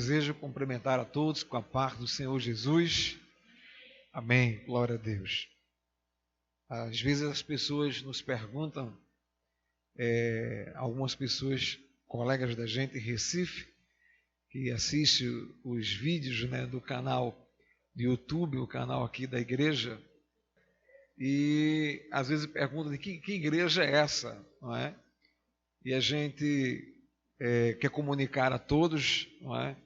desejo cumprimentar a todos com a paz do Senhor Jesus. Amém. Glória a Deus. Às vezes as pessoas nos perguntam, algumas pessoas, colegas da gente em Recife, que assistem os vídeos, do canal do YouTube, o canal aqui da igreja, e às vezes perguntam de que igreja é essa, não é? E a gente quer comunicar a todos, não é?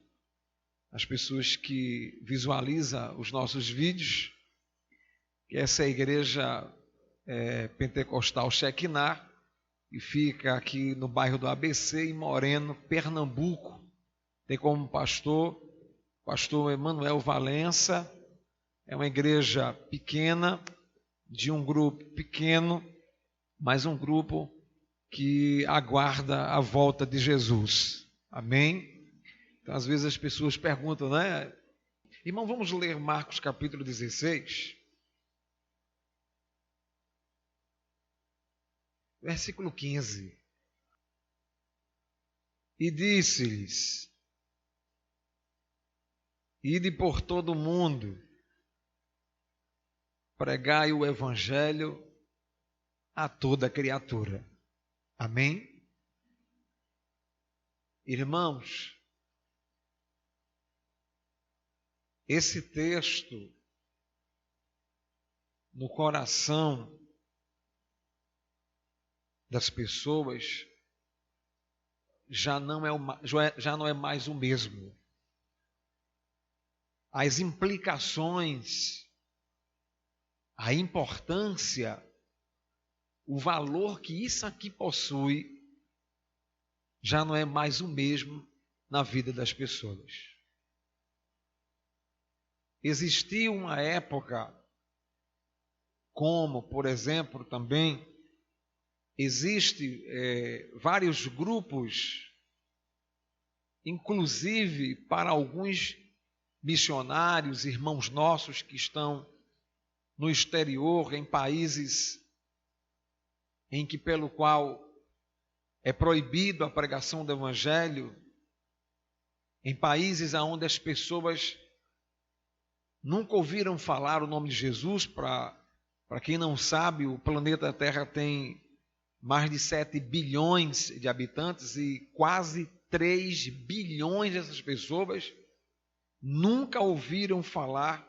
As pessoas que visualizam os nossos vídeos, que essa é a igreja pentecostal Shekinah, e fica aqui no bairro do ABC, em Moreno, Pernambuco. Tem como pastor Emanuel Valença. É uma igreja pequena, de um grupo pequeno, mas um grupo que aguarda a volta de Jesus. Amém? Então, às vezes as pessoas perguntam, Irmão, vamos ler Marcos capítulo 16, versículo 15. E disse-lhes: ide por todo o mundo, pregai o evangelho a toda criatura. Amém? Irmãos, esse texto no coração das pessoas já não é mais o mesmo. As implicações, a importância, o valor que isso aqui possui já não é mais o mesmo na vida das pessoas. Existia uma época, como, por exemplo, também existe vários grupos, inclusive para alguns missionários, irmãos nossos que estão no exterior, em países em que pelo qual é proibido a pregação do evangelho, em países onde as pessoas nunca ouviram falar o nome de Jesus. Para quem não sabe, o planeta Terra tem mais de 7 bilhões de habitantes e quase 3 bilhões dessas pessoas nunca ouviram falar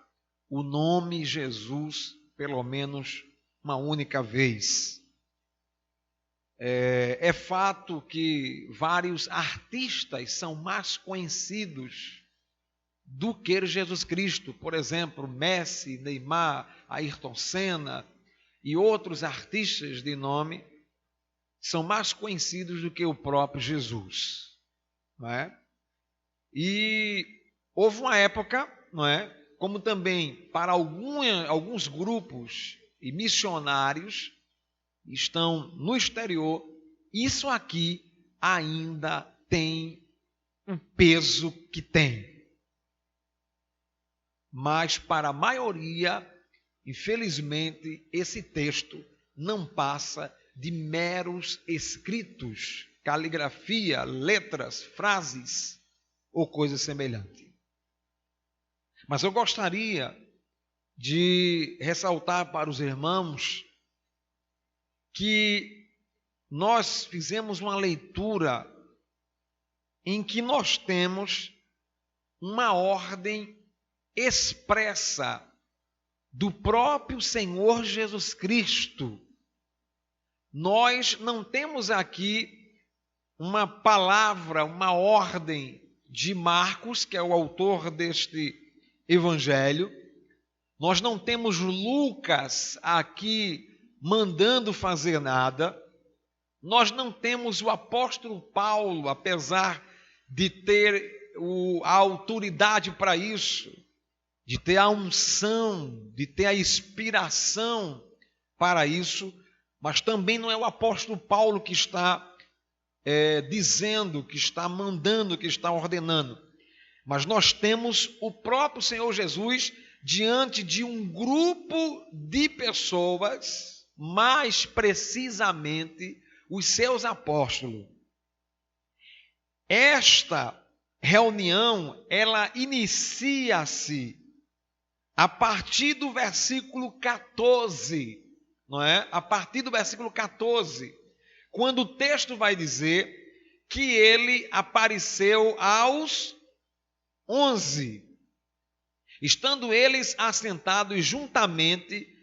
o nome Jesus pelo menos uma única vez. É fato que vários artistas são mais conhecidos do que Jesus Cristo. Por exemplo, Messi, Neymar, Ayrton Senna e outros artistas de nome são mais conhecidos do que o próprio Jesus. Não é? E houve uma época, não é? Como também para alguns grupos e missionários estão no exterior, isso aqui ainda tem o peso que tem. Mas para a maioria, infelizmente, esse texto não passa de meros escritos, caligrafia, letras, frases ou coisa semelhante. Mas eu gostaria de ressaltar para os irmãos que nós fizemos uma leitura em que nós temos uma ordem expressa do próprio Senhor Jesus Cristo. Nós não temos aqui uma palavra, uma ordem de Marcos, que é o autor deste evangelho. Nós não temos Lucas aqui mandando fazer nada. Nós não temos o apóstolo Paulo, apesar de ter a autoridade para isso, de ter a unção, de ter a inspiração para isso, mas também não é o apóstolo Paulo que está dizendo, que está mandando, que está ordenando. Mas nós temos o próprio Senhor Jesus diante de um grupo de pessoas, mais precisamente os seus apóstolos. Esta reunião, ela inicia-se a partir do versículo 14, não é? A partir do versículo 14, quando o texto vai dizer que ele apareceu aos 11, estando eles assentados juntamente,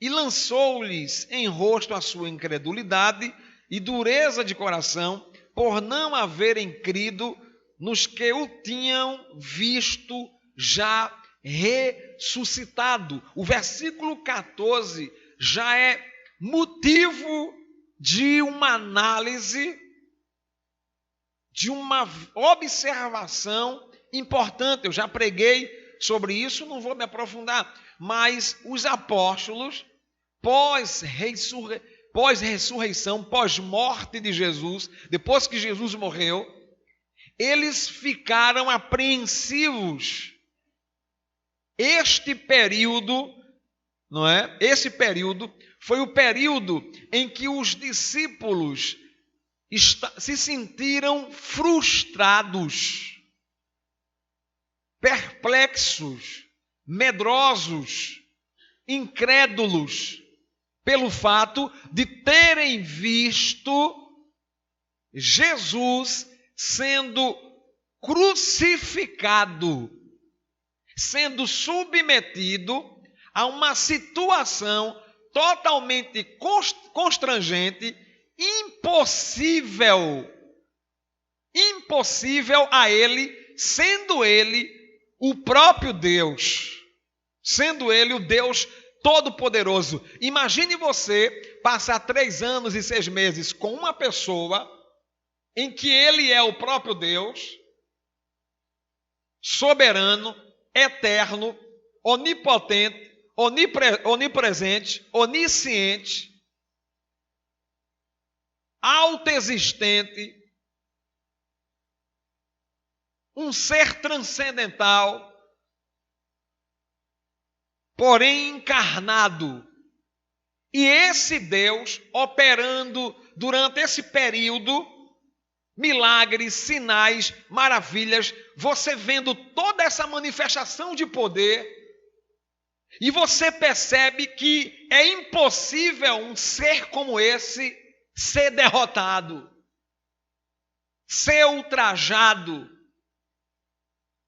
e lançou-lhes em rosto a sua incredulidade e dureza de coração, por não haverem crido nos que o tinham visto já ressuscitado. O versículo 14 já é motivo de uma análise, de uma observação importante. Eu já preguei sobre isso, não vou me aprofundar, mas os apóstolos, pós-ressurreição, pós-morte de Jesus, depois que Jesus morreu, eles ficaram apreensivos. Este período, não é? Esse período foi o período em que os discípulos se sentiram frustrados, perplexos, medrosos, incrédulos, pelo fato de terem visto Jesus sendo crucificado, sendo submetido a uma situação totalmente constrangente, impossível a ele, sendo ele o próprio Deus, sendo ele o Deus Todo-Poderoso. Imagine você passar 3 anos e 6 meses com uma pessoa em que ele é o próprio Deus, soberano, eterno, onipotente, onipresente, onisciente, autoexistente, um ser transcendental, porém encarnado. E esse Deus operando durante esse período, milagres, sinais, maravilhas, você vendo toda essa manifestação de poder, e você percebe que é impossível um ser como esse ser derrotado, ser ultrajado,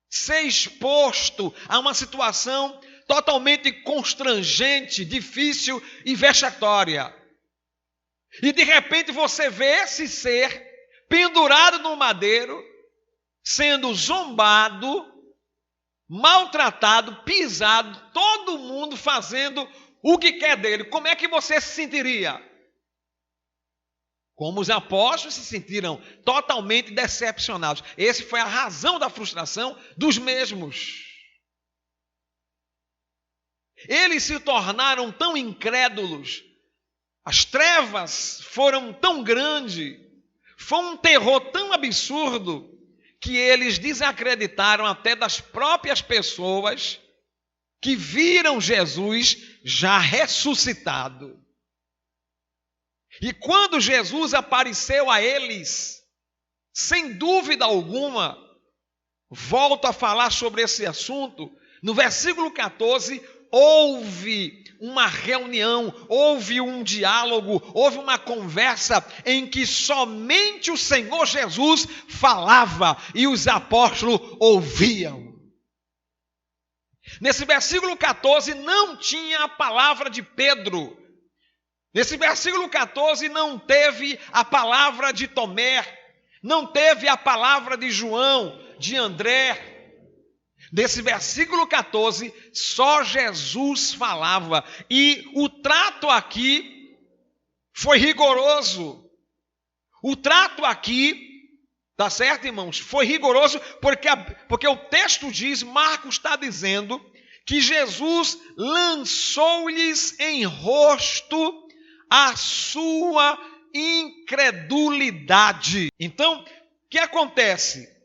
ser exposto a uma situação totalmente constrangente, difícil e vexatória. E de repente você vê esse ser pendurado no madeiro, sendo zombado, maltratado, pisado, todo mundo fazendo o que quer dele. Como é que você se sentiria? Como os apóstolos se sentiram totalmente decepcionados. Essa foi a razão da frustração dos mesmos. Eles se tornaram tão incrédulos, as trevas foram tão grandes, foi um terror tão absurdo, que eles desacreditaram até das próprias pessoas que viram Jesus já ressuscitado. E quando Jesus apareceu a eles, sem dúvida alguma, volto a falar sobre esse assunto, no versículo 14, houve uma reunião, houve um diálogo, houve uma conversa em que somente o Senhor Jesus falava e os apóstolos ouviam. Nesse versículo 14 não tinha a palavra de Pedro. Nesse versículo 14 não teve a palavra de Tomé, não teve a palavra de João, de André. Nesse versículo 14, só Jesus falava. E o trato aqui foi rigoroso. O trato aqui, tá certo, irmãos? Foi rigoroso porque o texto diz, Marcos está dizendo, que Jesus lançou-lhes em rosto a sua incredulidade. Então, o que acontece?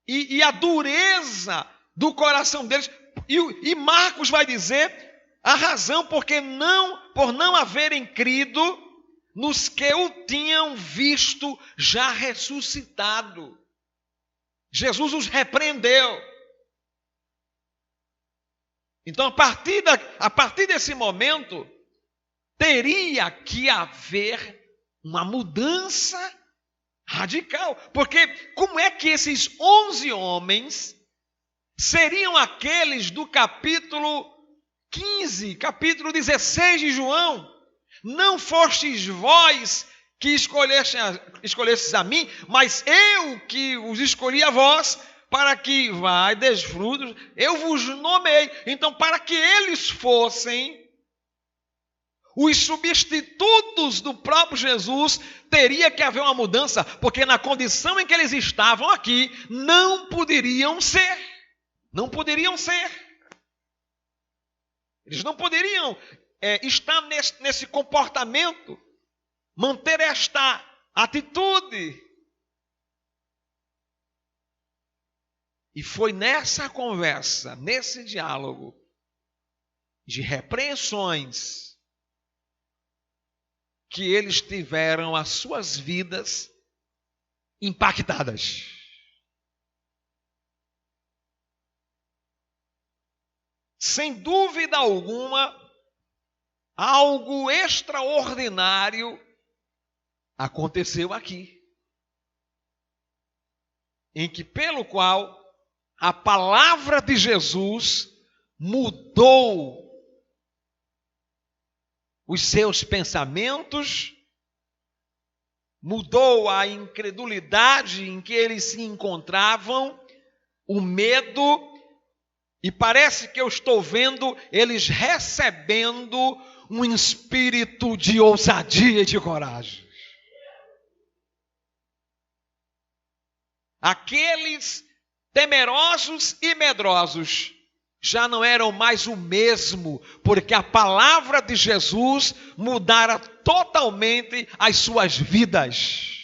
E a dureza do coração deles, e Marcos vai dizer a razão por não haverem crido nos que o tinham visto já ressuscitado. Jesus os repreendeu. Então, a partir desse momento, teria que haver uma mudança radical. Porque como é que esses 11 homens seriam aqueles do capítulo 15, capítulo 16 de João? Não fostes vós que escolhestes a mim, mas eu que os escolhi a vós, para que vai, desfrutos, eu vos nomeei. Então, para que eles fossem os substitutos do próprio Jesus, teria que haver uma mudança, porque na condição em que eles estavam aqui, não poderiam ser. Não poderiam ser. Eles não poderiam estar nesse comportamento, manter esta atitude. E foi nessa conversa, nesse diálogo de repreensões, que eles tiveram as suas vidas impactadas. Sem dúvida alguma, algo extraordinário aconteceu aqui, em que pelo qual a palavra de Jesus mudou os seus pensamentos, mudou a incredulidade em que eles se encontravam, o medo, e parece que eu estou vendo eles recebendo um espírito de ousadia e de coragem. Aqueles temerosos e medrosos já não eram mais o mesmo, porque a palavra de Jesus mudara totalmente as suas vidas.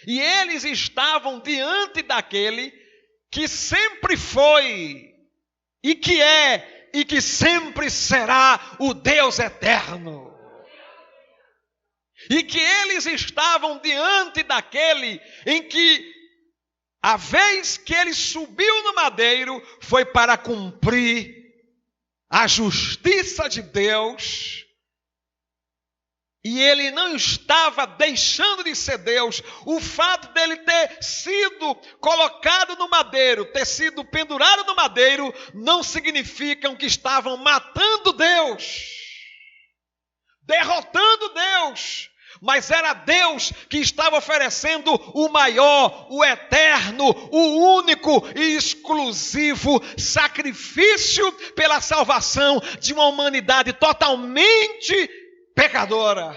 E eles estavam diante daquele que sempre foi, e que é, e que sempre será o Deus eterno. E que eles estavam diante daquele em que a vez que ele subiu no madeiro foi para cumprir a justiça de Deus. E ele não estava deixando de ser Deus. O fato dele ter sido colocado no madeiro, ter sido pendurado no madeiro, não significa que estavam matando Deus, derrotando Deus. Mas era Deus que estava oferecendo o maior, o eterno, o único e exclusivo sacrifício pela salvação de uma humanidade totalmente pecadora.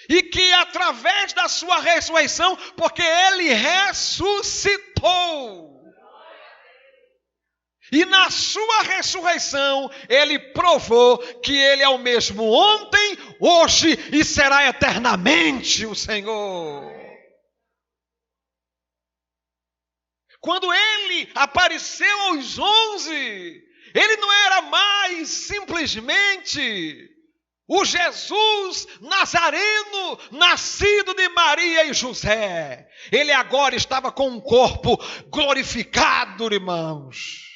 E que através da sua ressurreição, porque ele ressuscitou, e na sua ressurreição, ele provou que ele é o mesmo ontem, hoje e será eternamente o Senhor. Quando ele apareceu aos 11, ele não era mais simplesmente o Jesus Nazareno, nascido de Maria e José. Ele agora estava com um corpo glorificado, irmãos.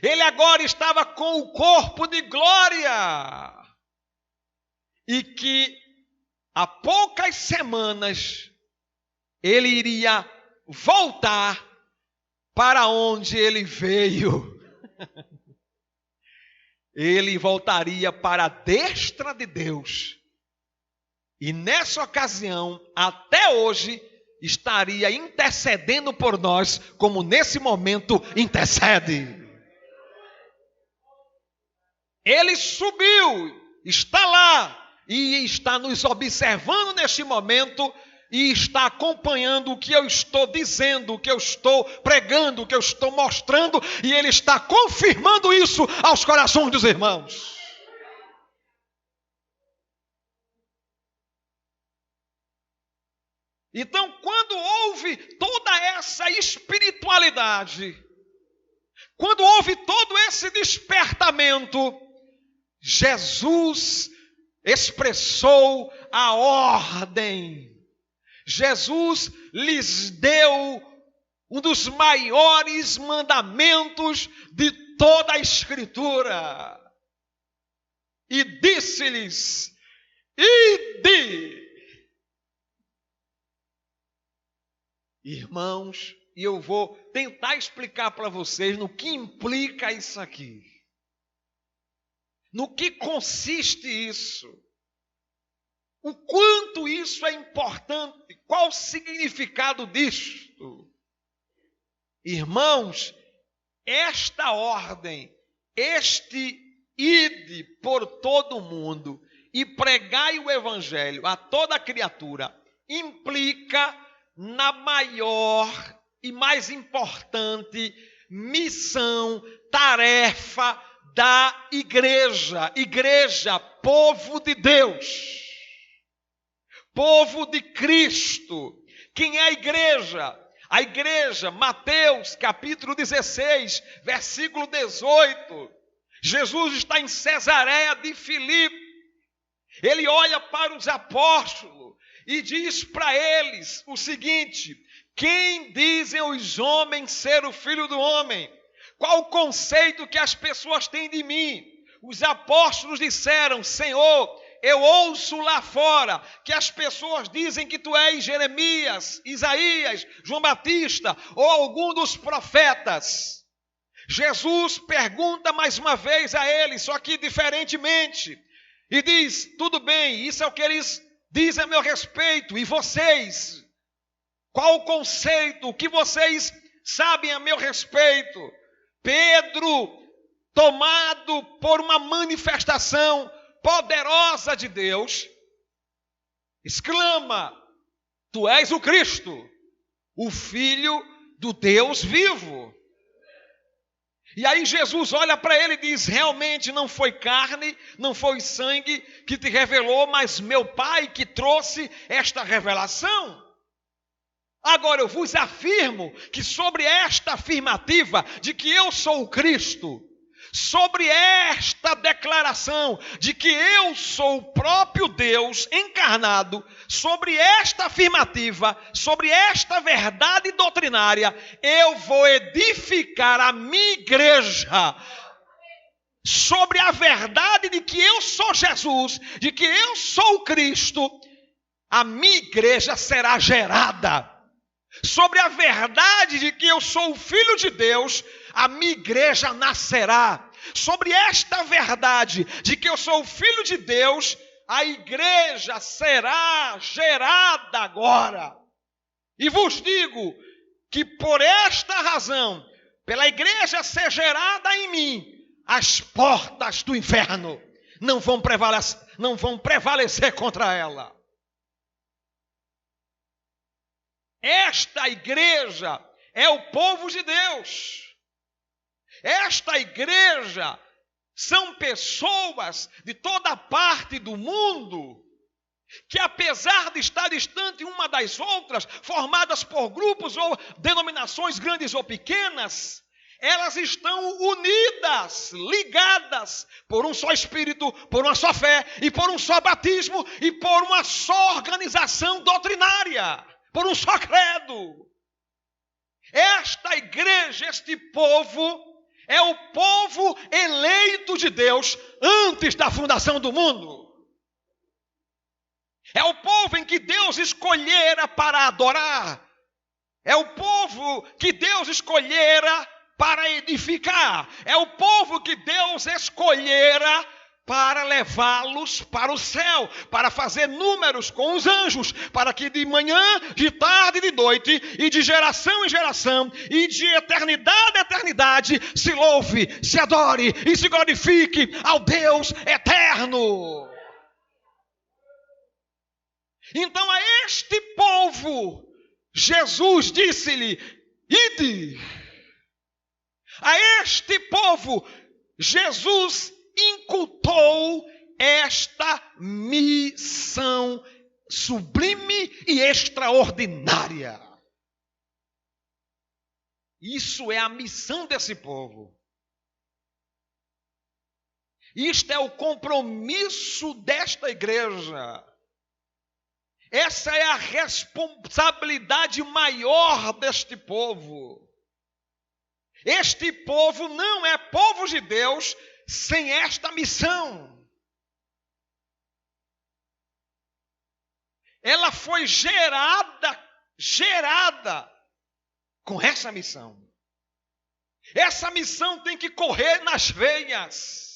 Ele agora estava com o corpo de glória. E que há poucas semanas ele iria voltar para onde ele veio. Ele voltaria para a destra de Deus. E nessa ocasião, até hoje, estaria intercedendo por nós, como nesse momento intercede. Ele subiu, está lá e está nos observando neste momento e está acompanhando o que eu estou dizendo, o que eu estou pregando, o que eu estou mostrando, e ele está confirmando isso aos corações dos irmãos. Então, quando houve toda essa espiritualidade, quando houve todo esse despertamento, Jesus, expressou a ordem. Jesus lhes deu um dos maiores mandamentos de toda a Escritura. E disse-lhes: ide. Irmãos, e eu vou tentar explicar para vocês no que implica isso aqui. No que consiste isso? O quanto isso é importante? Qual o significado disto? Irmãos, esta ordem, este ide por todo o mundo e pregai o evangelho a toda criatura, implica na maior e mais importante missão, tarefa da igreja. Igreja, povo de Deus, povo de Cristo. Quem é a igreja? A igreja, Mateus capítulo 16, versículo 18. Jesus está em Cesareia de Filipe. Ele olha para os apóstolos e diz para eles o seguinte: quem dizem os homens ser o Filho do Homem? Qual o conceito que as pessoas têm de mim? Os apóstolos disseram: Senhor, eu ouço lá fora que as pessoas dizem que tu és Jeremias, Isaías, João Batista ou algum dos profetas. Jesus pergunta mais uma vez a eles, só que diferentemente, e diz: tudo bem, isso é o que eles dizem a meu respeito, e vocês? Qual o conceito? O que vocês sabem a meu respeito? Pedro, tomado por uma manifestação poderosa de Deus, exclama: tu és o Cristo, o Filho do Deus vivo. E aí Jesus olha para ele e diz: realmente não foi carne, não foi sangue que te revelou, mas meu Pai que trouxe esta revelação. Agora eu vos afirmo que sobre esta afirmativa de que eu sou o Cristo, sobre esta declaração de que eu sou o próprio Deus encarnado, sobre esta afirmativa, sobre esta verdade doutrinária, eu vou edificar a minha igreja sobre a verdade de que eu sou Jesus, de que eu sou o Cristo. A minha igreja será gerada sobre a verdade de que eu sou o Filho de Deus. A minha igreja nascerá. Sobre esta verdade de que eu sou o Filho de Deus, a igreja será gerada agora. E vos digo que por esta razão, pela igreja ser gerada em mim, as portas do inferno não vão prevalecer contra ela. Esta igreja é o povo de Deus. Esta igreja são pessoas de toda parte do mundo que, apesar de estar distante uma das outras, formadas por grupos ou denominações grandes ou pequenas, elas estão unidas, ligadas por um só Espírito, por uma só fé e por um só batismo e por uma só organização doutrinária, por um só credo. Esta igreja, este povo, é o povo eleito de Deus antes da fundação do mundo. É o povo em que Deus escolhera para adorar. É o povo que Deus escolhera para edificar. É o povo que Deus escolhera para levá-los para o céu, para fazer números com os anjos, para que de manhã, de tarde e de noite, e de geração em geração, e de eternidade a eternidade, se louve, se adore e se glorifique ao Deus eterno. Então a este povo, Jesus disse-lhe: ide. A este povo, Jesus incultou esta missão sublime e extraordinária. Isso é a missão desse povo. Isto é o compromisso desta igreja. Essa é a responsabilidade maior deste povo. Este povo não é povo de Deus sem esta missão. Ela foi gerada com essa missão. Essa missão tem que correr nas veias.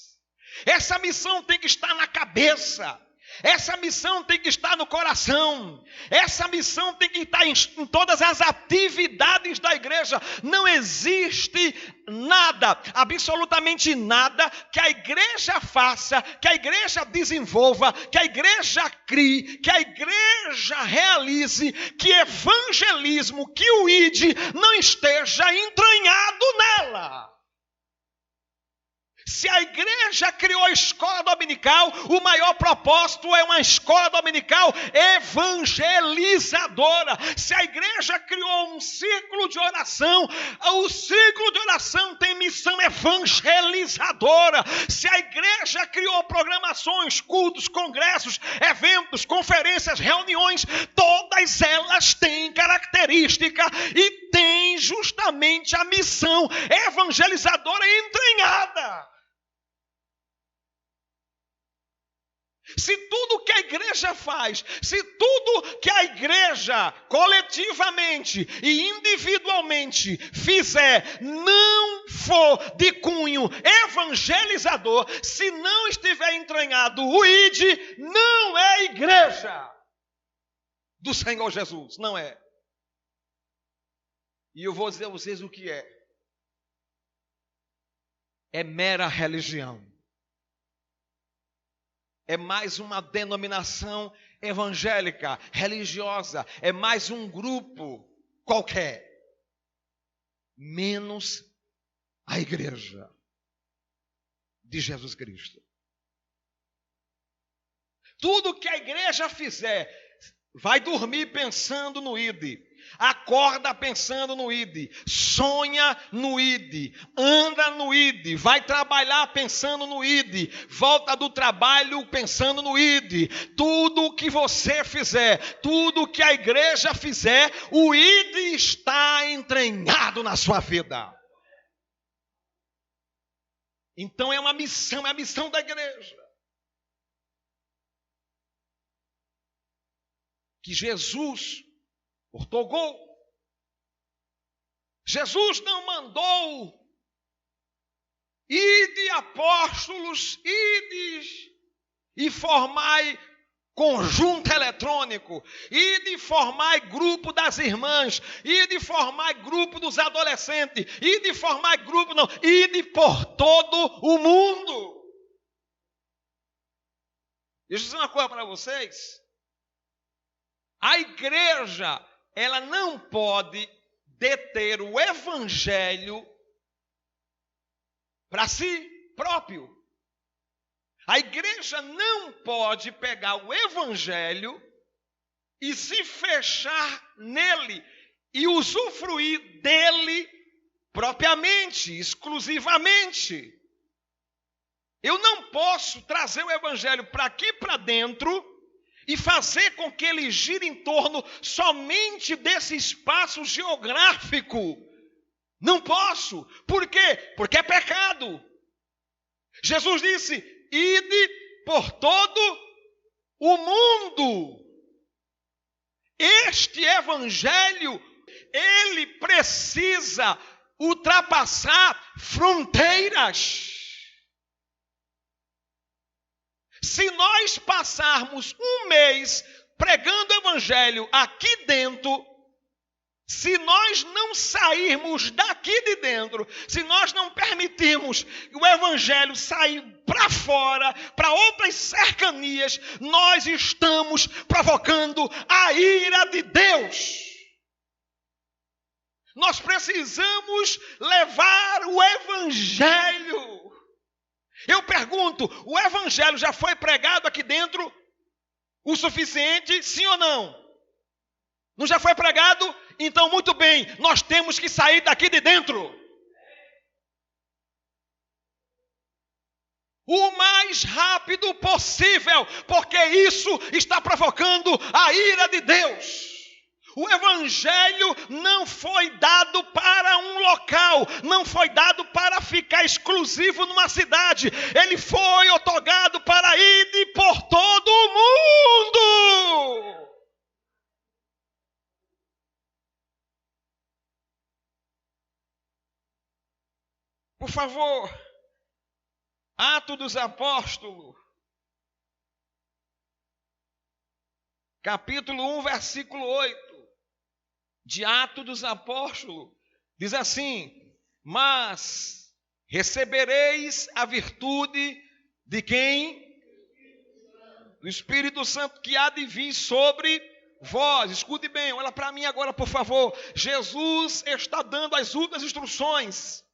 Essa missão tem que estar na cabeça. Essa missão tem que estar no coração. Essa missão tem que estar em todas as atividades da igreja. Não existe nada, absolutamente nada, que a igreja faça, que a igreja desenvolva, que a igreja crie, que a igreja realize, que evangelismo, que o ID não esteja entranhado nela. Se a igreja criou a escola dominical, o maior propósito é uma escola dominical evangelizadora. Se a igreja criou um círculo de oração, o círculo de oração tem missão evangelizadora. Se a igreja criou programações, cultos, congressos, eventos, conferências, reuniões, todas elas têm característica e têm justamente a missão evangelizadora entranhada. Se tudo que a igreja faz, se tudo que a igreja coletivamente e individualmente fizer não for de cunho evangelizador, se não estiver entranhado o ID, não é igreja do Senhor Jesus, não é. E eu vou dizer a vocês o que é. É mera religião. É mais uma denominação evangélica, religiosa. É mais um grupo qualquer. Menos a igreja de Jesus Cristo. Tudo que a igreja fizer, vai dormir pensando no ID. Acorda pensando no ID, sonha no ID, anda no ID, vai trabalhar pensando no ID, volta do trabalho pensando no ID. Tudo que você fizer, tudo que a igreja fizer, o ID está entranhado na sua vida. Então é uma missão, é a missão da igreja. Que Jesus ortogou. Jesus não mandou ide apóstolos, ides e formai conjunto eletrônico, ide formai grupo das irmãs, ide formai grupo dos adolescentes, ide formai grupo, não, ide por todo o mundo. Deixa eu dizer uma coisa para vocês. A igreja, ela não pode deter o evangelho para si próprio. A igreja não pode pegar o evangelho e se fechar nele e usufruir dele propriamente, exclusivamente. Eu não posso trazer o evangelho para aqui para dentro e fazer com que ele gire em torno somente desse espaço geográfico. Não posso. Por quê? Porque é pecado. Jesus disse, ide por todo o mundo. Este evangelho, ele precisa ultrapassar fronteiras. Se nós passarmos um mês pregando o evangelho aqui dentro, se nós não sairmos daqui de dentro, se nós não permitirmos o evangelho sair para fora, para outras cercanias, nós estamos provocando a ira de Deus. Nós precisamos levar o evangelho. Eu pergunto, o evangelho já foi pregado aqui dentro o suficiente, sim ou não? Não já foi pregado? Então, muito bem, nós temos que sair daqui de dentro. o mais rápido possível, porque isso está provocando a ira de Deus. O evangelho não foi dado para um local, não foi dado para ficar exclusivo numa cidade. Ele foi otorgado para ir por todo o mundo. Por favor, Atos dos Apóstolos, capítulo 1, versículo 8. De Atos dos Apóstolos, diz assim: mas recebereis a virtude de quem? Do Espírito Santo, que há de vir sobre vós. Escute bem, olha para mim agora, por favor. Jesus está dando as últimas instruções.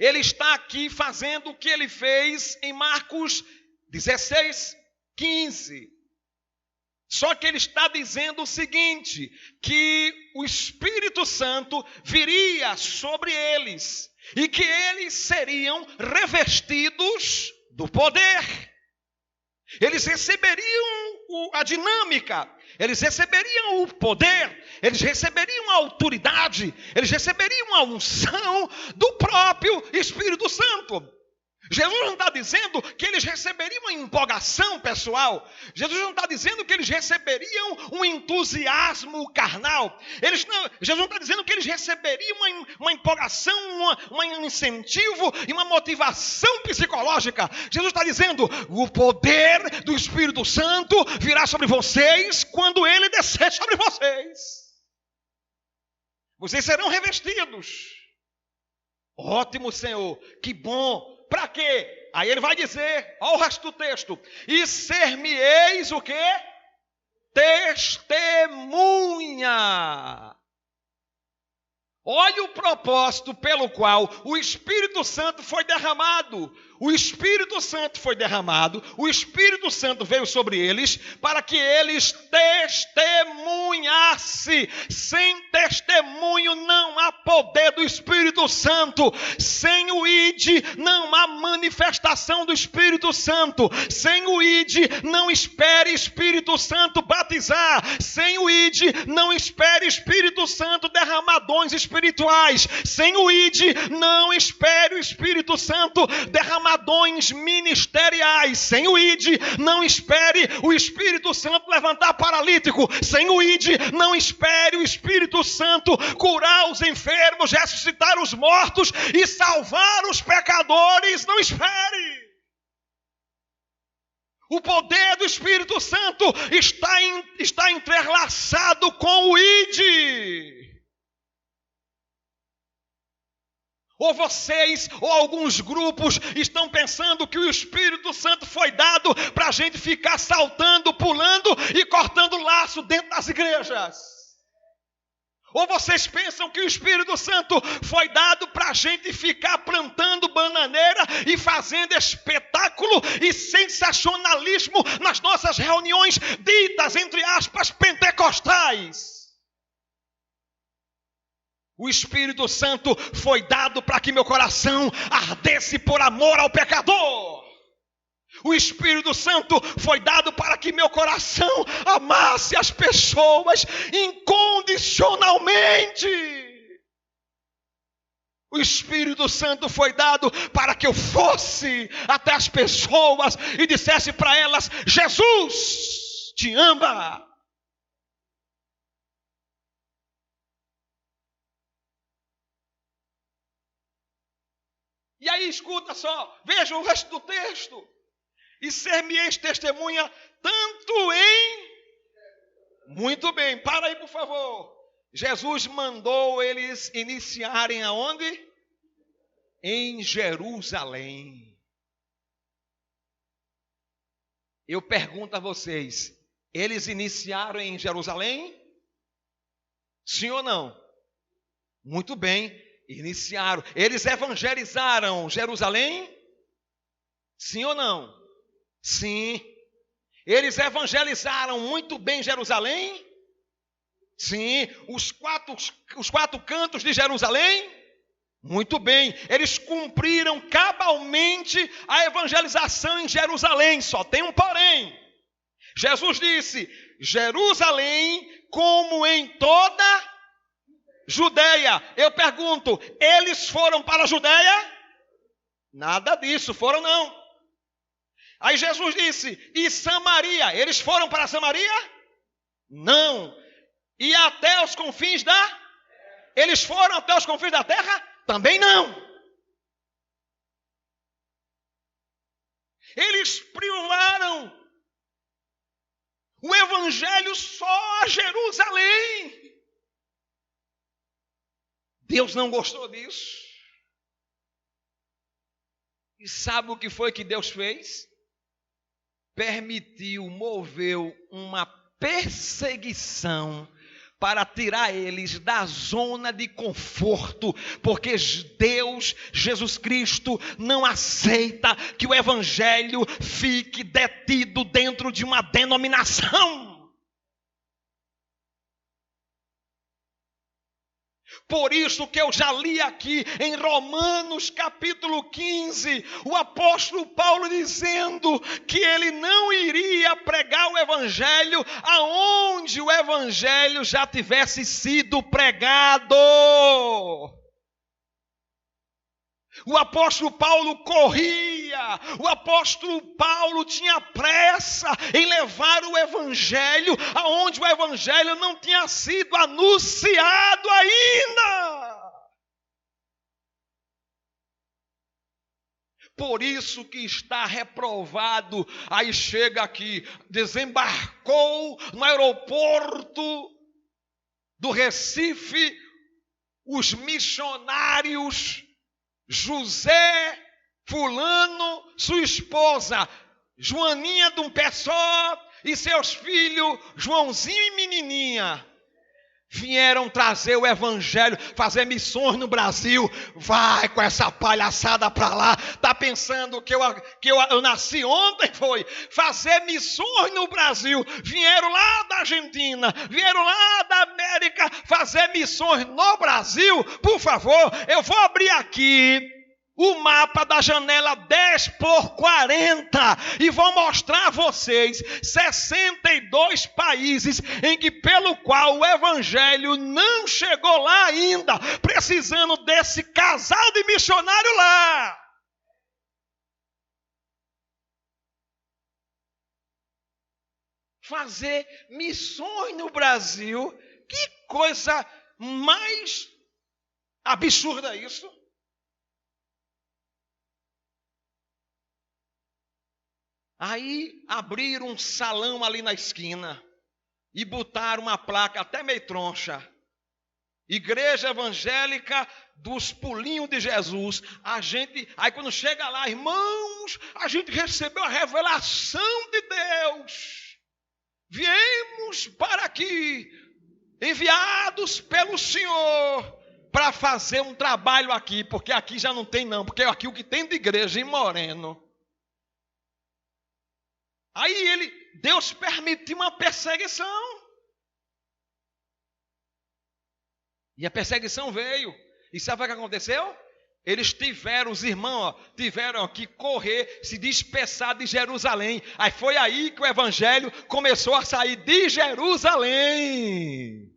Ele está aqui fazendo o que ele fez em Marcos 16, 15. Só que ele está dizendo o seguinte, que o Espírito Santo viria sobre eles e que eles seriam revestidos do poder. Eles receberiam a dinâmica, eles receberiam o poder, eles receberiam a autoridade, eles receberiam a unção do próprio Espírito Santo. Jesus não está dizendo que eles receberiam uma empolgação pessoal. Jesus não está dizendo que eles receberiam um entusiasmo carnal. Jesus não está dizendo que eles receberiam uma empolgação, um incentivo e uma motivação psicológica. Jesus está dizendo, o poder do Espírito Santo virá sobre vocês quando ele descer sobre vocês. Vocês serão revestidos. Ótimo, Senhor, que bom. Para quê? Aí ele vai dizer, olha o resto do texto, e ser-me-eis o quê? Testemunha. Olha o propósito pelo qual o Espírito Santo foi derramado. O Espírito Santo foi derramado, o Espírito Santo veio sobre eles para que eles testemunhassem. Sem testemunho não há poder do Espírito Santo. Sem o ID não há manifestação do Espírito Santo. Sem o ID não espere Espírito Santo batizar. Sem o ID não espere Espírito Santo derramar dons espirituais. Sem o ID não espere o Espírito Santo derramar dons ministeriais. Sem o ID, não espere o Espírito Santo levantar paralítico. Sem o ID, não espere o Espírito Santo curar os enfermos, ressuscitar os mortos e salvar os pecadores. Não espere. O poder do Espírito Santo está entrelaçado com o ID. Ou vocês, ou alguns grupos estão pensando que o Espírito Santo foi dado para a gente ficar saltando, pulando e cortando laço dentro das igrejas. Ou vocês pensam que o Espírito Santo foi dado para a gente ficar plantando bananeira e fazendo espetáculo e sensacionalismo nas nossas reuniões ditas, entre aspas, pentecostais. O Espírito Santo foi dado para que meu coração ardesse por amor ao pecador. O Espírito Santo foi dado para que meu coração amasse as pessoas incondicionalmente. O Espírito Santo foi dado para que eu fosse até as pessoas e dissesse para elas, Jesus te ama. E aí escuta só, veja o resto do texto. E ser-me-eis testemunha tanto em... Muito bem, para aí por favor. Jesus mandou eles iniciarem aonde? Em Jerusalém. Eu pergunto a vocês, eles iniciaram em Jerusalém? Sim ou não? Muito bem. Iniciaram. Eles evangelizaram Jerusalém? Sim ou não? Sim. Eles evangelizaram muito bem Jerusalém? Sim. Os quatro cantos de Jerusalém? Muito bem, eles cumpriram cabalmente a evangelização em Jerusalém, só tem um porém. Jesus disse: Jerusalém, como em toda Judeia. Eu pergunto, eles foram para a Judeia? Nada disso, foram não. Aí Jesus disse: e Samaria, eles foram para Samaria? Não. E até os confins da? Eles foram até os confins da terra? Também não. Eles privaram o evangelho só a Jerusalém. Deus não gostou disso. E sabe o que foi que Deus fez? Permitiu, moveu uma perseguição para tirar eles da zona de conforto, porque Deus, Jesus Cristo, não aceita que o evangelho fique detido dentro de uma denominação. Por isso que eu já li aqui em Romanos capítulo 15, o apóstolo Paulo dizendo que ele não iria pregar o evangelho aonde o evangelho já tivesse sido pregado. O apóstolo Paulo corria, o apóstolo Paulo tinha pressa em levar o evangelho aonde o evangelho não tinha sido anunciado ainda. Por isso que está reprovado. Aí chega aqui, desembarcou no aeroporto do Recife os missionários José, fulano, sua esposa, Joaninha de um pé só, e seus filhos, Joãozinho e menininha, vieram trazer o evangelho, fazer missões no Brasil. Vai com essa palhaçada para lá. Tá pensando que eu nasci ontem? Foi fazer missões no Brasil. Vieram lá da Argentina, vieram lá da América fazer missões no Brasil. Por favor, eu vou abrir aqui o mapa da janela 10x40 e vou mostrar a vocês 62 países em que pelo qual o evangelho não chegou lá ainda, precisando desse casal de missionário lá. Fazer missões no Brasil, que coisa mais absurda isso. Aí abriram um salão ali na esquina e botaram uma placa até meio troncha. Igreja Evangélica dos Pulinhos de Jesus. Aí quando chega lá, irmãos, a gente recebeu a revelação de Deus. Viemos para aqui, enviados pelo Senhor, para fazer um trabalho aqui, porque aqui já não tem não, porque aqui o que tem de igreja em Moreno. Aí Deus permitiu uma perseguição. E a perseguição veio. E sabe o que aconteceu? Os irmãos tiveram que correr, se dispersar de Jerusalém. Aí foi aí que o evangelho começou a sair de Jerusalém.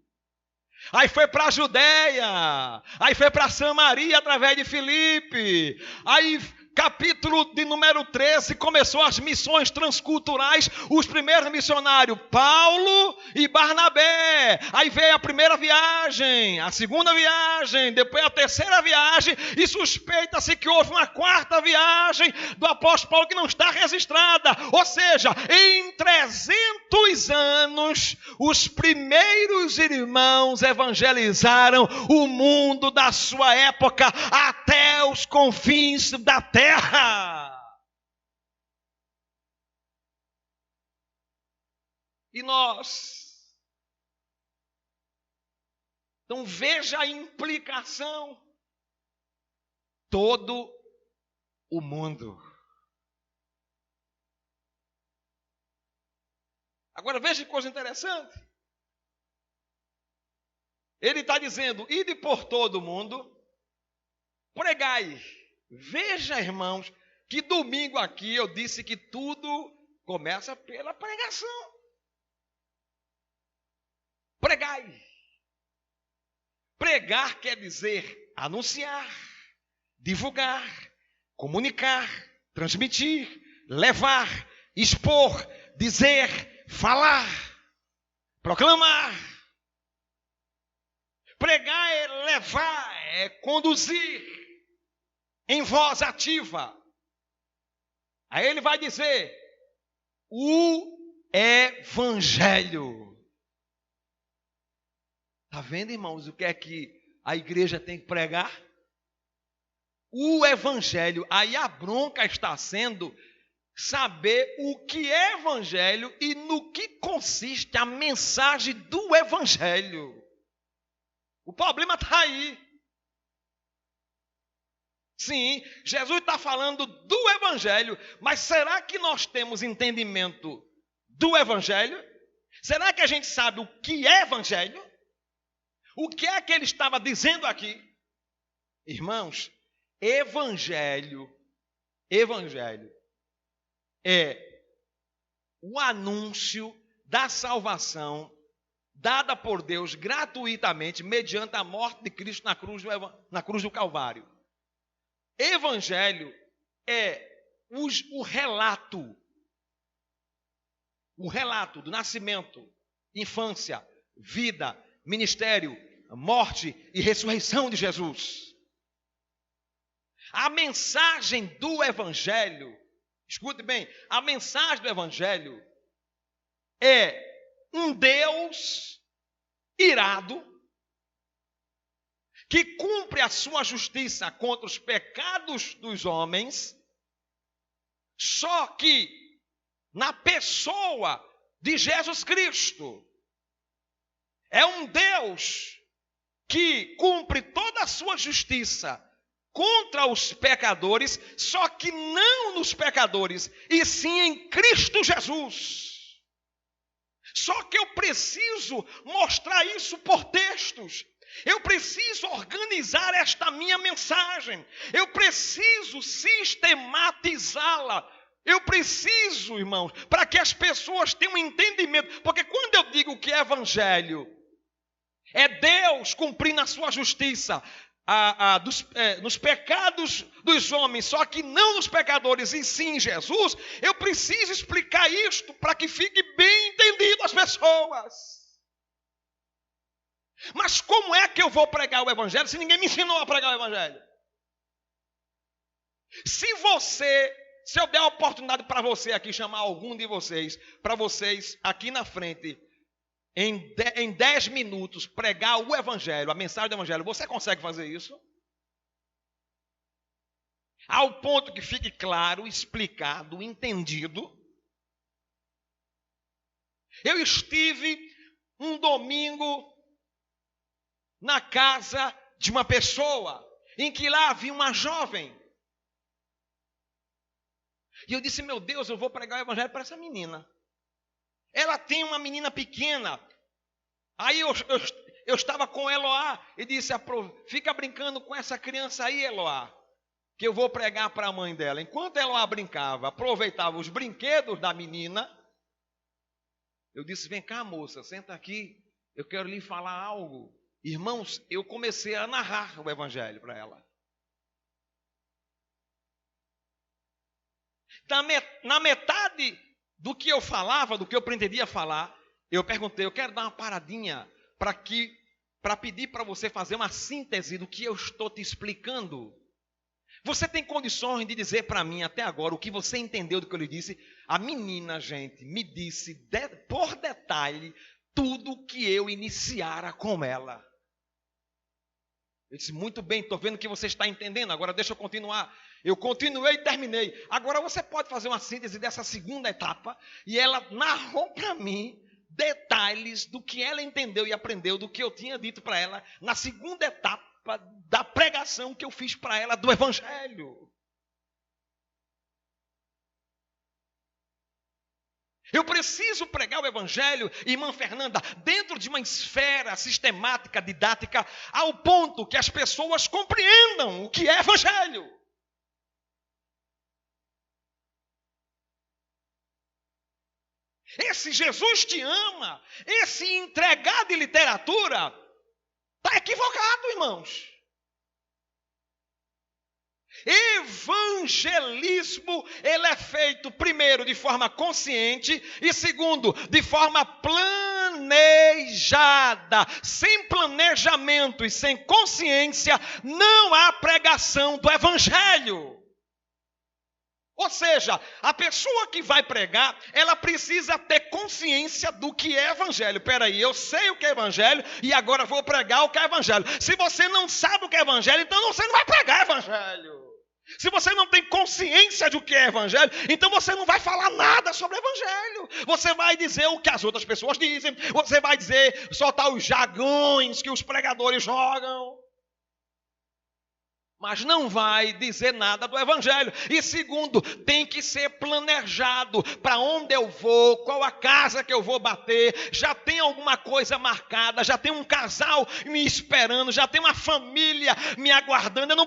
Aí foi para a Judéia. Aí foi para Samaria através de Filipe. Aí capítulo de número 13, começou as missões transculturais, os primeiros missionários, Paulo e Barnabé. Aí veio a primeira viagem, a segunda viagem, depois a terceira viagem, e suspeita-se que houve uma quarta viagem do apóstolo Paulo que não está registrada. Ou seja, em 300 anos, os primeiros irmãos evangelizaram o mundo da sua época até os confins da terra. E nós? Então veja a implicação. Todo o mundo. Agora veja que coisa interessante. Ele está dizendo, ide por todo o mundo pregai. Veja, irmãos, que domingo aqui eu disse que tudo começa pela pregação. Pregai. Pregar quer dizer anunciar, divulgar, comunicar, transmitir, levar, expor, dizer, falar, proclamar. Pregar é levar, é conduzir em voz ativa. Aí ele vai dizer o Evangelho. Está vendo, irmãos, o que é que a igreja tem que pregar? O Evangelho. Aí a bronca está sendo saber o que é Evangelho e no que consiste a mensagem do Evangelho. O problema está aí. Sim, Jesus está falando do Evangelho, mas será que nós temos entendimento do Evangelho? Será que a gente sabe o que é Evangelho? O que é que ele estava dizendo aqui? Irmãos, Evangelho é o anúncio da salvação dada por Deus gratuitamente mediante a morte de Cristo na cruz do Calvário. Evangelho é o relato do nascimento, infância, vida, ministério, morte e ressurreição de Jesus. A mensagem do Evangelho, escute bem, a mensagem do Evangelho é um Deus irado que cumpre a sua justiça contra os pecados dos homens, só que na pessoa de Jesus Cristo. É um Deus que cumpre toda a sua justiça contra os pecadores, só que não nos pecadores, e sim em Cristo Jesus. Só que eu preciso mostrar isso por textos. Eu preciso organizar esta minha mensagem. Eu preciso sistematizá-la. Eu preciso, irmãos, para que as pessoas tenham um entendimento. Porque quando eu digo que é Evangelho é Deus cumprindo a sua justiça nos pecados dos homens, só que não nos pecadores, e sim em Jesus, eu preciso explicar isto para que fique bem entendido às pessoas. Mas como é que eu vou pregar o Evangelho se ninguém me ensinou a pregar o Evangelho? Se eu der a oportunidade para você aqui, chamar algum de vocês, para vocês aqui na frente, em 10 minutos, pregar o Evangelho, a mensagem do Evangelho, você consegue fazer isso? Ao ponto que fique claro, explicado, entendido. Eu estive um domingo na casa de uma pessoa, em que lá havia uma jovem. E eu disse, meu Deus, eu vou pregar o Evangelho para essa menina. Ela tem uma menina pequena. Aí eu estava com Eloá e disse, fica brincando com essa criança aí, Eloá, que eu vou pregar para a mãe dela. Enquanto Eloá brincava, aproveitava os brinquedos da menina, eu disse, vem cá, moça, senta aqui, eu quero lhe falar algo. Irmãos, eu comecei a narrar o Evangelho para ela. Na metade do que eu falava, do que eu pretendia falar, eu perguntei, eu quero dar uma paradinha para pedir para você fazer uma síntese do que eu estou te explicando. Você tem condições de dizer para mim até agora o que você entendeu do que eu lhe disse? A menina, gente, me disse por detalhe tudo o que eu iniciara com ela. Eu disse, muito bem, estou vendo que você está entendendo, agora deixa eu continuar. Eu continuei e terminei. Agora você pode fazer uma síntese dessa segunda etapa. E ela narrou para mim detalhes do que ela entendeu e aprendeu do que eu tinha dito para ela na segunda etapa da pregação que eu fiz para ela do Evangelho. Eu preciso pregar o evangelho, irmã Fernanda, dentro de uma esfera sistemática, didática, ao ponto que as pessoas compreendam o que é evangelho. Esse Jesus te ama, esse entregar de literatura, está equivocado, irmãos. Evangelismo, ele é feito, primeiro, de forma consciente e, segundo, de forma planejada. Sem planejamento e sem consciência, não há pregação do evangelho. Ou seja, a pessoa que vai pregar, ela precisa ter consciência do que é evangelho. Peraí, eu sei o que é evangelho e agora vou pregar o que é evangelho. Se você não sabe o que é evangelho, então você não vai pregar evangelho. Se você não tem consciência do que é evangelho, então você não vai falar nada sobre evangelho. Você vai dizer o que as outras pessoas dizem. Você vai dizer, soltar os jargões que os pregadores jogam. Mas não vai dizer nada do evangelho. E segundo, tem que ser planejado. Para onde eu vou, qual a casa que eu vou bater. Já tem alguma coisa marcada, já tem um casal me esperando, já tem uma família me aguardando. Eu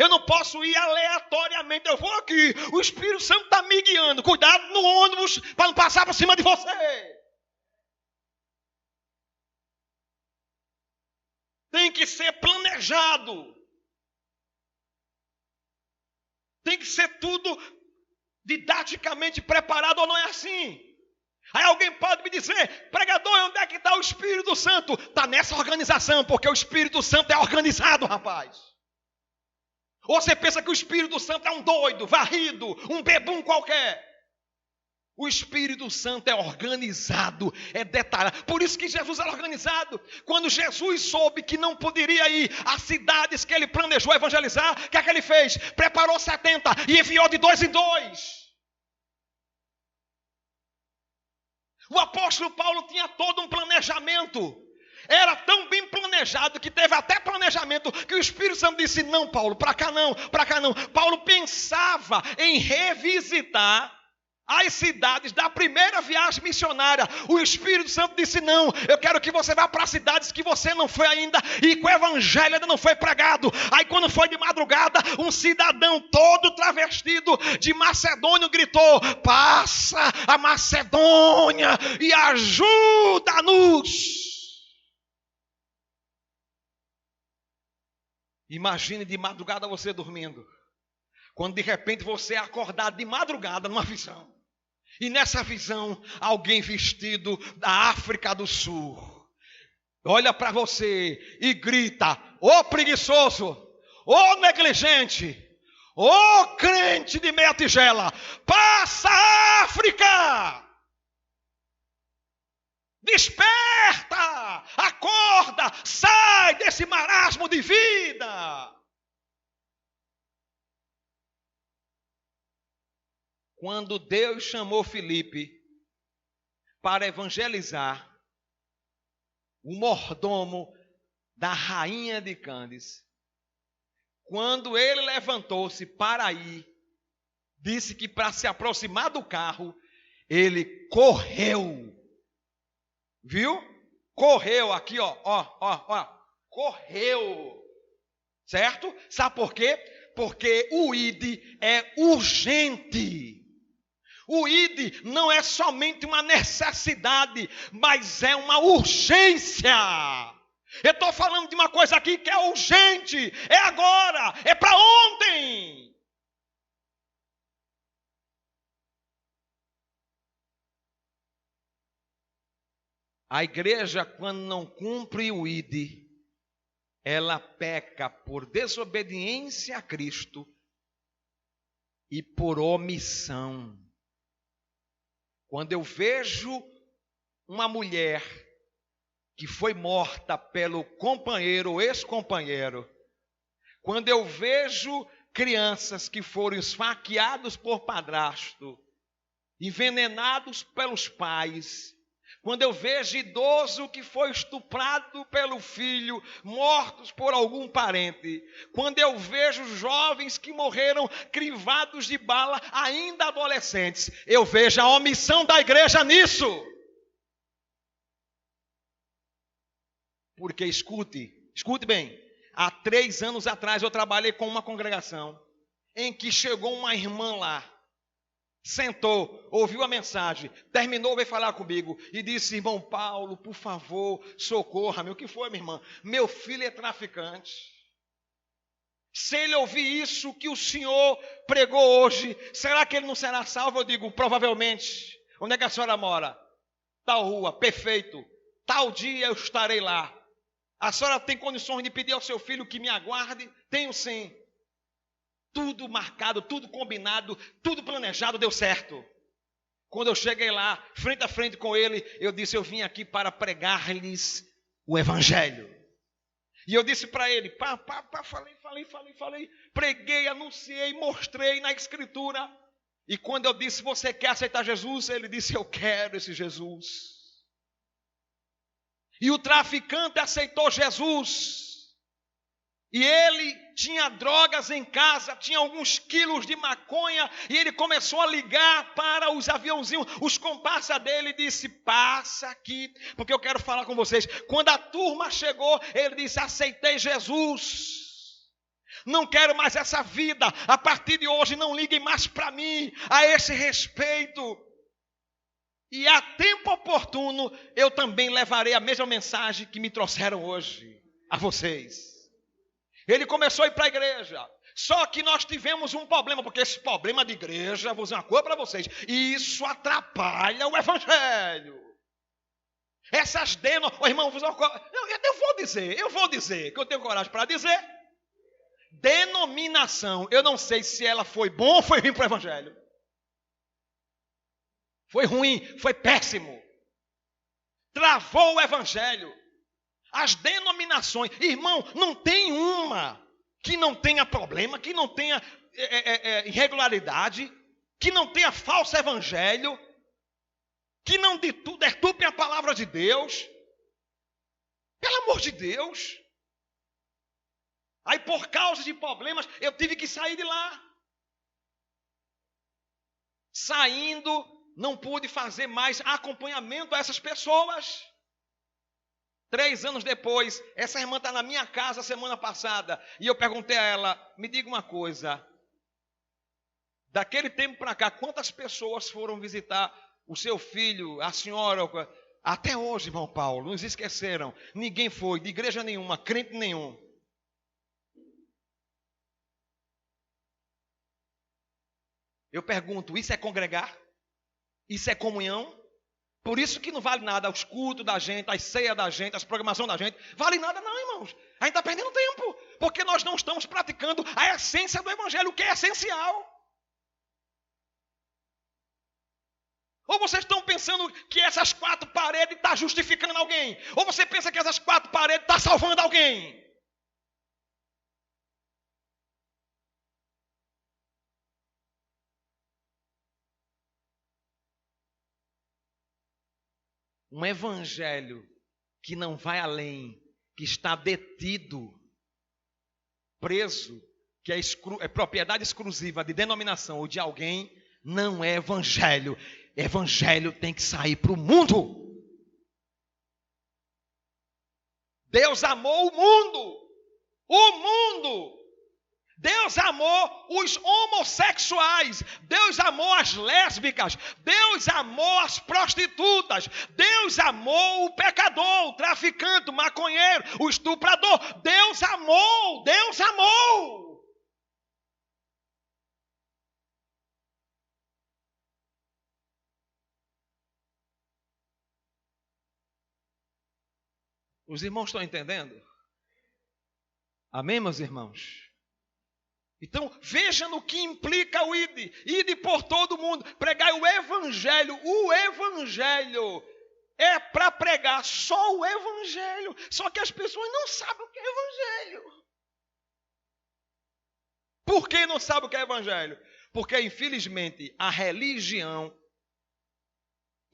não posso ir aleatoriamente. Eu vou aqui, o Espírito Santo está me guiando. Cuidado no ônibus para não passar por cima de você. Tem que ser planejado. Tem que ser tudo didaticamente preparado, ou não é assim? Aí alguém pode me dizer, pregador, onde é que está o Espírito Santo? Está nessa organização, porque o Espírito Santo é organizado, rapaz. Ou você pensa que o Espírito Santo é um doido, varrido, um bebum qualquer? O Espírito Santo é organizado, é detalhado. Por isso que Jesus era organizado. Quando Jesus soube que não poderia ir às cidades que ele planejou evangelizar, o que é que ele fez? Preparou 70 e enviou de 2 em 2. O apóstolo Paulo tinha todo um planejamento. Era tão bem planejado que teve até planejamento que o Espírito Santo disse, não, Paulo, para cá não, para cá não. Paulo pensava em revisitar as cidades da primeira viagem missionária. O Espírito Santo disse, não, eu quero que você vá para cidades que você não foi ainda e que o evangelho ainda não foi pregado. Aí quando foi de madrugada, um cidadão todo travestido de macedônio gritou, passa a Macedônia e ajuda-nos. Imagine de madrugada você dormindo, quando de repente você é acordado de madrugada numa visão. E nessa visão, alguém vestido da África do Sul olha para você e grita, ô preguiçoso, ô negligente, ô crente de meia tigela, passa a África! Desperta, acorda, sai desse marasmo de vida! Quando Deus chamou Filipe para evangelizar, o mordomo da rainha de Cândice, quando ele levantou-se para ir, disse que para se aproximar do carro, ele correu. Viu? Correu aqui, ó, correu. Certo? Sabe por quê? Porque o ID é urgente. O ID não é somente uma necessidade, mas é uma urgência. Eu estou falando de uma coisa aqui que é urgente, é agora, é para ontem. A igreja, quando não cumpre o ID, ela peca por desobediência a Cristo e por omissão. Quando eu vejo uma mulher que foi morta pelo companheiro ou ex-companheiro, quando eu vejo crianças que foram esfaqueados por padrasto, envenenados pelos pais, quando eu vejo idoso que foi estuprado pelo filho, mortos por algum parente, quando eu vejo jovens que morreram crivados de bala, ainda adolescentes, eu vejo a omissão da igreja nisso. Porque escute bem, há 3 anos atrás eu trabalhei com uma congregação em que chegou uma irmã lá, sentou, ouviu a mensagem, terminou, veio falar comigo e disse: irmão Paulo, por favor, socorra-me. O que foi, minha irmã? Meu filho é traficante. Se ele ouvir isso que o senhor pregou hoje, será que ele não será salvo? Eu digo: provavelmente. Onde é que a senhora mora? Tal rua, perfeito. Tal dia eu estarei lá. A senhora tem condições de pedir ao seu filho que me aguarde? Tenho sim. Tudo marcado, tudo combinado, tudo planejado, deu certo. Quando eu cheguei lá, frente a frente com ele, eu disse: eu vim aqui para pregar-lhes o evangelho. E eu disse para ele, falei, preguei, anunciei, mostrei na escritura. E quando eu disse: você quer aceitar Jesus? Ele disse: eu quero esse Jesus. E o traficante aceitou Jesus. E ele tinha drogas em casa, tinha alguns quilos de maconha, e ele começou a ligar para os aviãozinhos, os comparsas dele, e disse: passa aqui, porque eu quero falar com vocês. Quando a turma chegou, ele disse: aceitei Jesus, não quero mais essa vida, a partir de hoje não liguem mais para mim a esse respeito. E a tempo oportuno, eu também levarei a mesma mensagem que me trouxeram hoje a vocês. Ele começou a ir para a igreja. Só que nós tivemos um problema, porque esse problema de igreja, vou dizer uma coisa para vocês, isso atrapalha o evangelho. Essas irmão, eu vou dizer, que eu tenho coragem para dizer. Denominação, eu não sei se ela foi bom ou foi ruim para o evangelho. Foi ruim, foi péssimo. Travou o evangelho. As denominações, irmão, não tem uma que não tenha problema, que não tenha irregularidade, que não tenha falso evangelho, que não deturpe a palavra de Deus. Pelo amor de Deus. Aí por causa de problemas, eu tive que sair de lá. Saindo, não pude fazer mais acompanhamento a essas pessoas. 3 anos depois, essa irmã está na minha casa semana passada, e eu perguntei a ela: me diga uma coisa, daquele tempo para cá, quantas pessoas foram visitar o seu filho, a senhora? Até hoje, irmão Paulo, nos esqueceram. Ninguém foi, de igreja nenhuma, crente nenhum. Eu pergunto: isso é congregar? Isso é comunhão? Por isso que não vale nada os cultos da gente, as ceias da gente, as programações da gente. Vale nada não, irmãos. A gente está perdendo tempo. Porque nós não estamos praticando a essência do evangelho, o que é essencial. Ou vocês estão pensando que essas 4 paredes estão justificando alguém? Ou você pensa que essas 4 paredes estão salvando alguém? Um evangelho que não vai além, que está detido, preso, que é propriedade exclusiva de denominação ou de alguém, não é evangelho. Evangelho tem que sair para o mundo. Deus amou o mundo. O mundo. Deus amou os homossexuais, Deus amou as lésbicas, Deus amou as prostitutas, Deus amou o pecador, o traficante, o maconheiro, o estuprador. Deus amou, Deus amou. Os irmãos estão entendendo? Amém, meus irmãos? Então, veja no que implica o ide. Ide por todo mundo, pregai o evangelho. O evangelho é para pregar só o evangelho. Só que as pessoas não sabem o que é evangelho. Por que não sabem o que é evangelho? Porque, infelizmente, a religião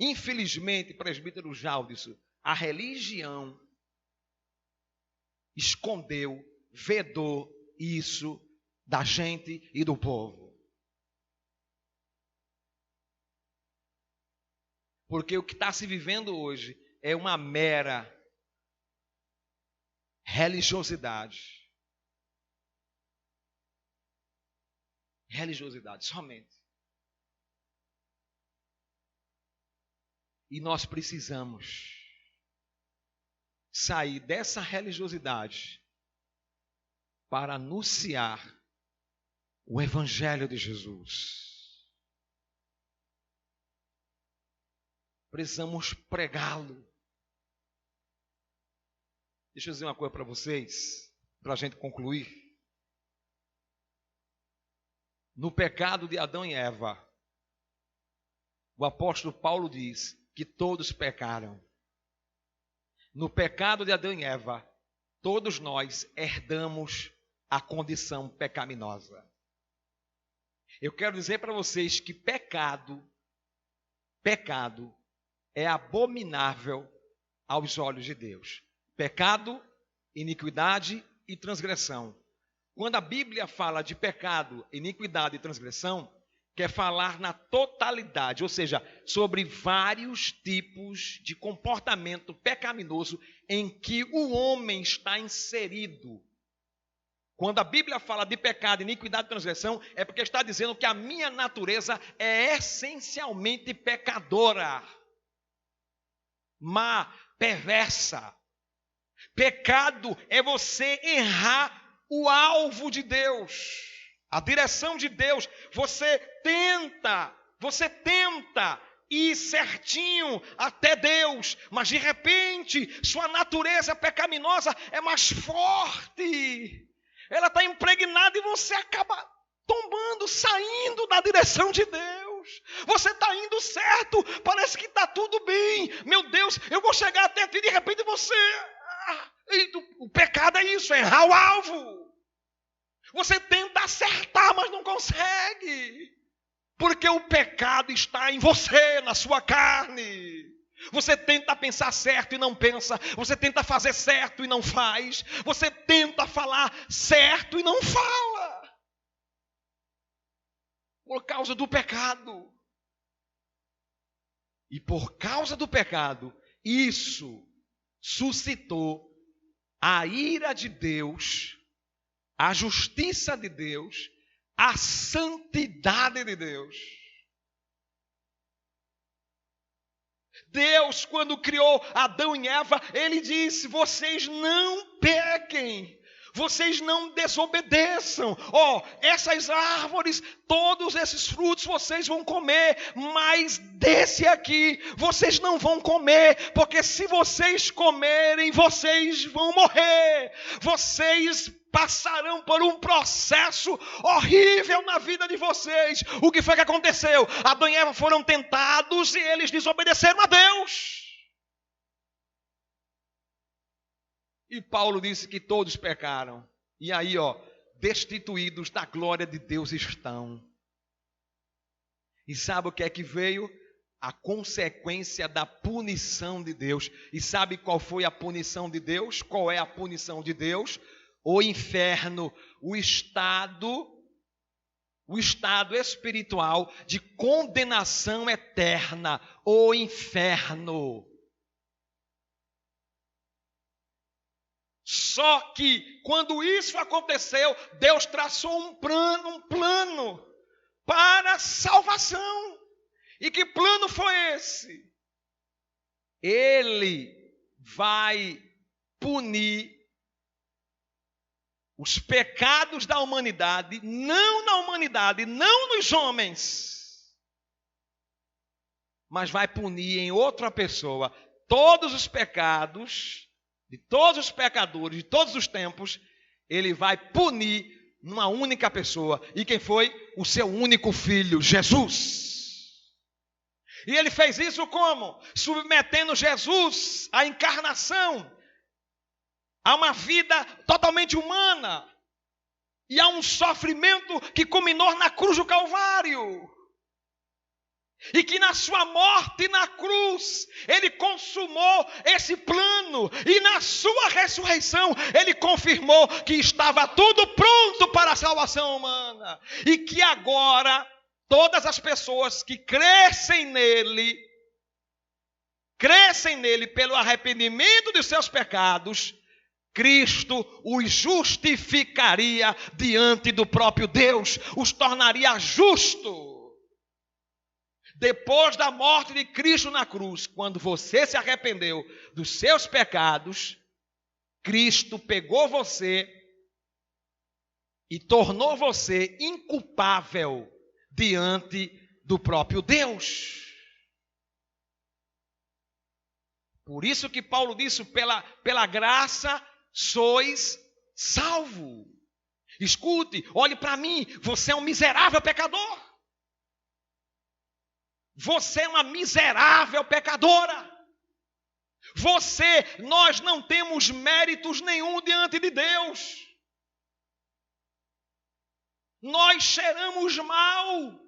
Infelizmente, presbítero Jaldisso, a religião escondeu, vedou isso da gente e do povo. Porque o que está se vivendo hoje é uma mera religiosidade. Religiosidade, somente. E nós precisamos sair dessa religiosidade para anunciar o Evangelho de Jesus. Precisamos pregá-lo. Deixa eu dizer uma coisa para vocês, para a gente concluir. No pecado de Adão e Eva, o apóstolo Paulo diz que todos pecaram. No pecado de Adão e Eva, todos nós herdamos a condição pecaminosa. Eu quero dizer para vocês que pecado é abominável aos olhos de Deus. Pecado, iniquidade e transgressão. Quando a Bíblia fala de pecado, iniquidade e transgressão, quer falar na totalidade, ou seja, sobre vários tipos de comportamento pecaminoso em que o homem está inserido. Quando a Bíblia fala de pecado, iniquidade e transgressão, é porque está dizendo que a minha natureza é essencialmente pecadora, má, perversa. Pecado é você errar o alvo de Deus, a direção de Deus. Você tenta ir certinho até Deus, mas de repente sua natureza pecaminosa é mais forte. Ela está impregnada e você acaba tombando, saindo da direção de Deus. Você está indo certo, parece que está tudo bem. Meu Deus, eu vou chegar até ti, de repente você... O pecado é isso, é errar o alvo. Você tenta acertar, mas não consegue. Porque o pecado está em você, na sua carne. Você tenta pensar certo e não pensa. Você tenta fazer certo e não faz. Você tenta falar certo e não fala. Por causa do pecado. E por causa do pecado, isso suscitou a ira de Deus, a justiça de Deus, a santidade de Deus. Deus, quando criou Adão e Eva, Ele disse: vocês não pequem, vocês não desobedeçam. Essas árvores, todos esses frutos vocês vão comer, mas desse aqui vocês não vão comer, porque se vocês comerem, vocês vão morrer. Vocês passarão por um processo horrível na vida de vocês. O que foi que aconteceu? Adão e Eva foram tentados e eles desobedeceram a Deus. E Paulo disse que todos pecaram. E aí, destituídos da glória de Deus estão. E sabe o que é que veio? A consequência da punição de Deus. E sabe qual foi a punição de Deus? Qual é a punição de Deus? O inferno, o estado espiritual de condenação eterna, o inferno. Só que, quando isso aconteceu, Deus traçou um plano para a salvação. E que plano foi esse? Ele vai punir os pecados da humanidade, não na humanidade, não nos homens, mas vai punir em outra pessoa todos os pecados de todos os pecadores, de todos os tempos. Ele vai punir numa única pessoa. E quem foi? O seu único filho, Jesus. E ele fez isso como? Submetendo Jesus à encarnação, a uma vida totalmente humana e a um sofrimento que culminou na cruz do Calvário. E que na sua morte na cruz, Ele consumou esse plano. E na sua ressurreição, Ele confirmou que estava tudo pronto para a salvação humana. E que agora, todas as pessoas que crescem nele pelo arrependimento de seus pecados, Cristo os justificaria diante do próprio Deus, os tornaria justos. Depois da morte de Cristo na cruz, quando você se arrependeu dos seus pecados, Cristo pegou você e tornou você inculpável diante do próprio Deus. Por isso que Paulo disse, pela graça sois salvos. Escute, olhe para mim, você é um miserável pecador. Você é uma miserável pecadora. Nós não temos méritos nenhum diante de Deus. Nós cheiramos mal.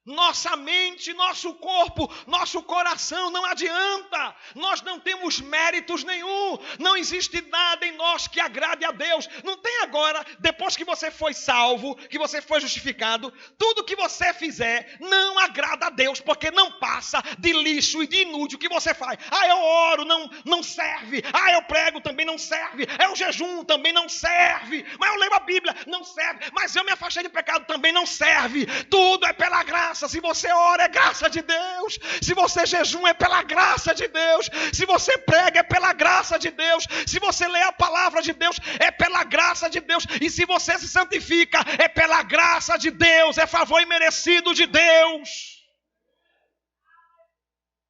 Nossa mente, nosso corpo, nosso coração, não adianta. Nós não temos méritos nenhum. Não existe nada em nós que agrade a Deus. Não tem agora, depois que você foi salvo, que você foi justificado, tudo que você fizer não agrada a Deus, porque não passa de lixo e de inútil que você faz. Eu oro, não serve. Eu prego, também não serve. Eu jejum, também não serve. Mas eu leio a Bíblia, não serve. Mas eu me afastei de pecado, também não serve. Tudo é pela graça. Se você ora, é graça de Deus. Se você jejum, é pela graça de Deus. Se você prega, é pela graça de Deus. Se você lê a palavra de Deus, é pela graça de Deus. E se você se santifica, é pela graça de Deus. É favor imerecido de Deus.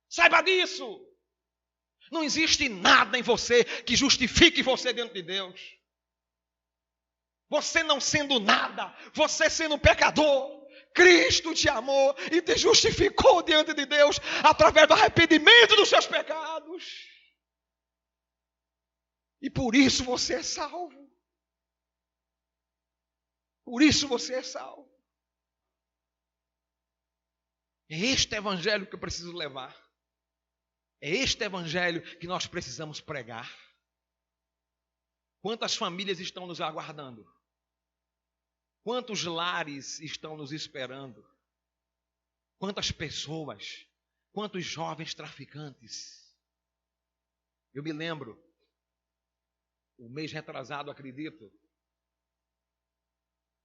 Saiba disso. Não existe nada em você que justifique você diante de Deus. Você não sendo nada, você sendo pecador, Cristo te amou e te justificou diante de Deus através do arrependimento dos seus pecados. E por isso você é salvo. Por isso você é salvo. É este evangelho que eu preciso levar. É este evangelho que nós precisamos pregar. Quantas famílias estão nos aguardando? Quantos lares estão nos esperando? Quantas pessoas? Quantos jovens traficantes? Eu me lembro, o mês retrasado, acredito,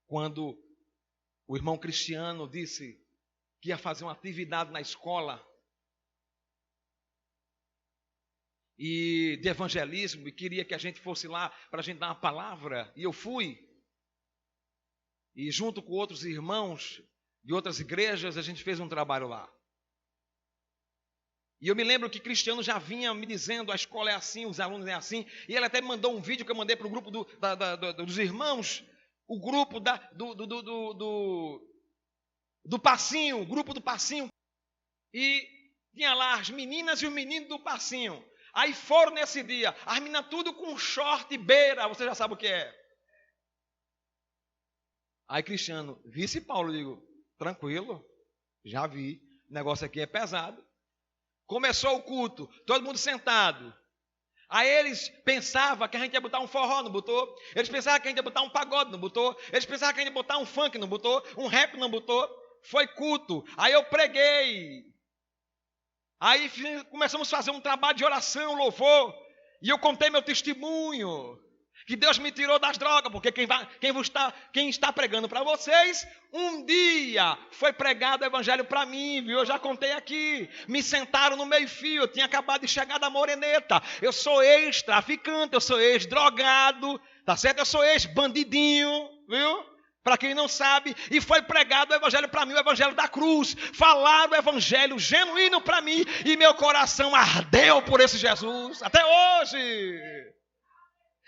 quando o irmão Cristiano disse que ia fazer uma atividade na escola e de evangelismo e queria que a gente fosse lá para a gente dar uma palavra, e eu fui. E junto com outros irmãos de outras igrejas, a gente fez um trabalho lá. E eu me lembro que Cristiano já vinha me dizendo, a escola é assim, os alunos é assim. E ele até me mandou um vídeo que eu mandei para o grupo dos irmãos, o grupo do passinho, o grupo do passinho. E tinha lá as meninas e os meninos do passinho. Aí foram nesse dia, as meninas tudo com short e beira, você já sabe o que é. Aí Cristiano, vice Paulo, digo, tranquilo, já vi, o negócio aqui é pesado. Começou o culto, todo mundo sentado. Aí eles pensavam que a gente ia botar um forró, não botou? Eles pensavam que a gente ia botar um pagode, não botou? Eles pensavam que a gente ia botar um funk, não botou? Um rap, não botou? Foi culto. Aí eu preguei. Aí começamos a fazer um trabalho de oração, louvor. E eu contei meu testemunho. Que Deus me tirou das drogas, porque quem está pregando para vocês, um dia foi pregado o evangelho para mim, viu? Eu já contei aqui, me sentaram no meio-fio, eu tinha acabado de chegar da Moreneta, eu sou ex-traficante, eu sou ex-drogado, tá certo? Eu sou ex-bandidinho, viu? Para quem não sabe, e foi pregado o evangelho para mim, o evangelho da cruz, falaram o evangelho genuíno para mim, e meu coração ardeu por esse Jesus, até hoje.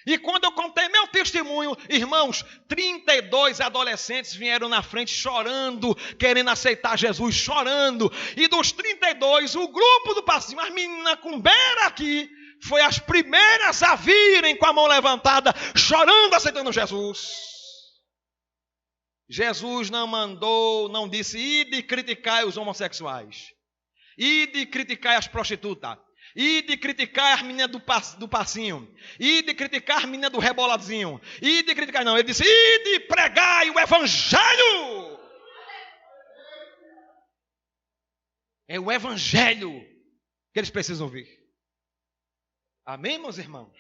E quando eu contei meu testemunho, irmãos, 32 adolescentes vieram na frente chorando, querendo aceitar Jesus, chorando. E dos 32, o grupo do passinho, as meninas com beira aqui, foi as primeiras a virem com a mão levantada, chorando, aceitando Jesus. Jesus não mandou, não disse, ide criticar os homossexuais, ide criticar as prostitutas, ide criticar as meninas do passinho, ide criticar as meninas do reboladinho, ide criticar, não, ele disse, ide pregai o evangelho. É o evangelho que eles precisam ouvir. Amém, meus irmãos?